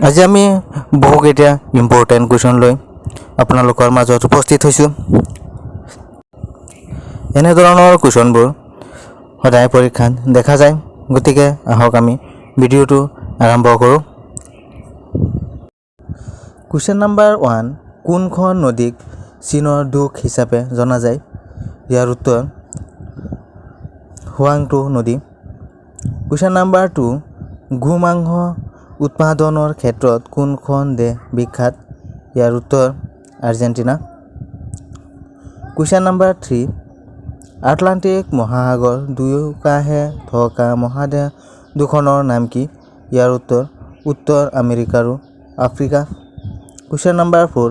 আজি আমি বহুকেইটা ইম্পৰ্টেণ্ট কুৱেশ্যন লৈ আপোনালোকৰ মাজত উপস্থিত হৈছোঁ। এনেধৰণৰ কুৱেশ্যনবোৰ সদায় পৰীক্ষাত দেখা যায়, গতিকে আহক আমি ভিডিঅ'টো আৰম্ভ কৰোঁ। কুৱেশ্যন নম্বৰ 1, কোনখন নদীক চীনৰ দুখ হিচাপে জনা যায়? ইয়াৰ উত্তৰ হুৱাংটো নদী। কুৱেশ্যন নম্বৰ 2, গোমাংস উৎপাদনৰ ক্ষেত্ৰত কোনখন দেশ বিখ্যাত? ইয়াৰ উত্তৰ আৰ্জেণ্টিনা। কুৱেশ্যন নম্বৰ 3, আটলাণ্টিক মহাসাগৰ দুয়োকাষে থকা মহাদেশ দুখনৰ নাম কি? ইয়াৰ উত্তৰ উত্তৰ আমেৰিকা আৰু Africa. Question number 4,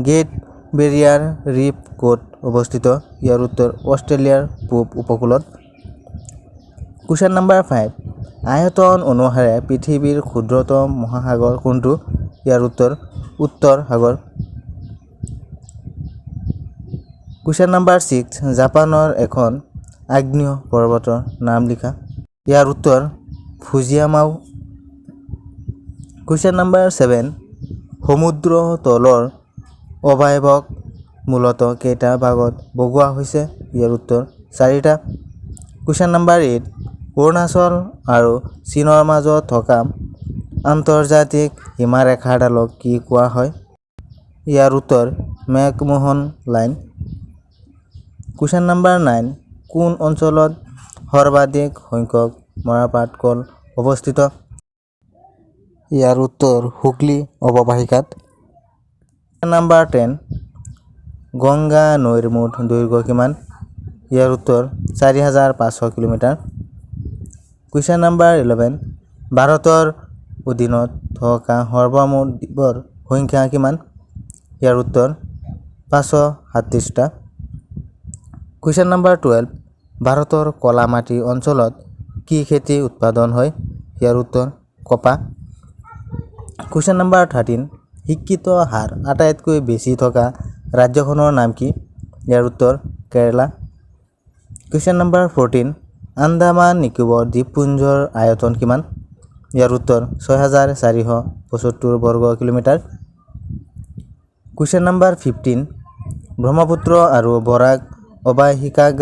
great Barrier reef ক'ত অৱস্থিত? ইয়াৰ উত্তৰ অষ্ট্ৰেলিয়াৰ পূব উপকূলত। কুৱেশ্যন নম্বৰ 5, আয়তন অনুসাৰে পৃথিৱীৰ ক্ষুদ্ৰতম মহাসাগৰ কোনটো? ইয়াৰ উত্তৰ উত্তৰ সাগৰ। কুৱেশ্যন নম্বৰ 6, জাপানৰ এখন আগ্নেয় পৰ্বতৰ নাম লিখা। ইয়াৰ উত্তৰ ফুজিয়ামাও। কুৱেশ্যন নম্বৰ 7, সমুদ্ৰ তলৰ অৱয়বক মূলতঃ কেইটা ভাগত ভগোৱা হৈছে? ইয়াৰ উত্তৰ 4টা। কুৱেশ্যন নম্বৰ 8, অৰুণাচল আৰু চীনৰ মাজত থকা আন্তৰ্জাতিক সীমাৰেখাডালক কি কোৱা হয়? ইয়াৰ উত্তৰ মেকমোহন লাইন। কুৱেশ্যন নম্বৰ 9, কোন অঞ্চলত সৰ্বাধিক সংখ্যক মৰাপাট কল অৱস্থিত? ইয়াৰ উত্তৰ হুগলী অৱবাহিকাত। কুৱেশ্যন নম্বৰ 10, গংগা নৈৰ মুঠ দৈৰ্ঘ্য কিমান? ইয়াৰ উত্তৰ 4500 কিলোমিটাৰ। কুৱেশ্যন নম্বৰ 11, ভাৰতৰ অধীনত থকা সৰ্বমুঠ দ্বীপৰ সংখ্যা কিমান? ইয়াৰ উত্তৰ 537টা। কুৱেশ্যন নম্বৰ 12, ভাৰতৰ কলা মাটি অঞ্চলত কি খেতি উৎপাদন হয়? ইয়াৰ উত্তৰ কপাহ। কুৱেশ্যন নম্বৰ 13, শিক্ষিত হাৰ আটাইতকৈ বেছি থকা ৰাজ্যখনৰ নাম কি? ইয়াৰ উত্তৰ কেৰালা। কুৱেশ্যন নম্বৰ 14, আন্দামান নিকোবৰ দ্বীপপুঞ্জৰ আয়তন কিমান? ইয়াৰ উত্তৰ 6475 বৰ্গ কিলোমিটাৰ। কুৱেশ্যন নম্বৰ 15, ব্ৰহ্মপুত্ৰ আৰু বৰাক অৱবাহিকাক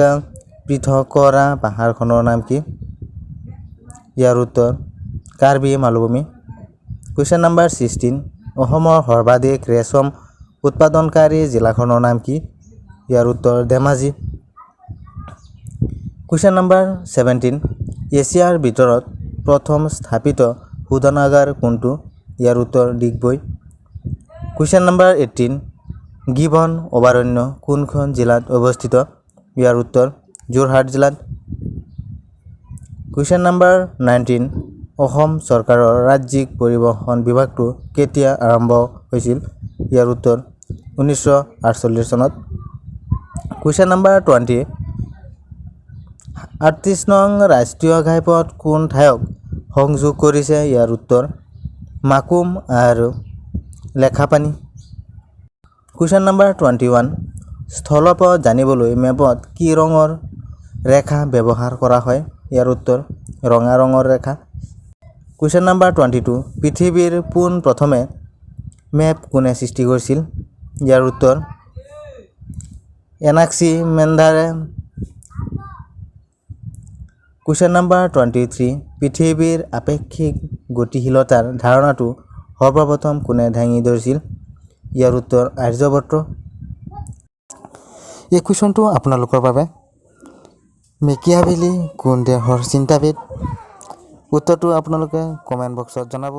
পৃথক কৰা পাহাৰখনৰ নাম কি? ইয়াৰ উত্তৰ কাৰ্বি মালভূমি। কুৱেশ্যন নম্বৰ 16, অসমৰ সৰ্বাধিক ৰেচম উৎপাদনকাৰী জিলাখনৰ নাম কি? ইয়াৰ উত্তৰ ধেমাজি। কুৱেশ্যন নম্বৰ 17, এছিয়াৰ ভিতৰত প্ৰথম স্থাপিত শোধনাগাৰ কোনটো? ইয়াৰ উত্তৰ ডিগবৈ। কুৱেশ্যন নম্বৰ 18, গিবন অভয়াৰণ্য কোনখন জিলাত অৱস্থিত? ইয়াৰ উত্তৰ যোৰহাট জিলাত। কুৱেশ্যন নম্বৰ 19, অসম চৰকাৰৰ ৰাজ্যিক পৰিবহণ বিভাগটো কেতিয়া আৰম্ভ হৈছিল? ইয়াৰ উত্তৰ 1948 চনত। কুৱেশ্যন নম্বৰ 20, 38 নং ৰাষ্ট্ৰীয় ঘাইপথ কোন ঠাইক সংযোগ কৰিছে? ইয়াৰ উত্তৰ মাকুম আৰু লেখাপানী। কুৱেশ্যন নম্বৰ 21, স্থলপথ জানিবলৈ মেপত কি ৰঙৰ ৰেখা ব্যৱহাৰ কৰা হয়? ইয়াৰ উত্তৰ ৰঙা ৰঙৰ ৰেখা। কুৱেশ্যন নম্বৰ 22, পৃথিৱীৰ পোন প্ৰথমে মেপ কোনে সৃষ্টি কৰিছিল? ইয়াৰ উত্তৰ এনাক্সিমেণ্ডাৰে। কুৱেশ্যন নম্বৰ 23, পৃথিৱীৰ আপেক্ষিক গতিশীলতাৰ ধাৰণাটো সৰ্বপ্ৰথম কোনে দাঙি ধৰিছিল? ইয়াৰ উত্তৰ আৰ্যভট্ট। এই কুৱেশ্যনটো আপোনালোকৰ বাবে, মেকিয়াভেলি কোন দেশৰ চিন্তাবিদ? উত্তৰটো আপোনালোকে কমেণ্ট বক্সত জনাব।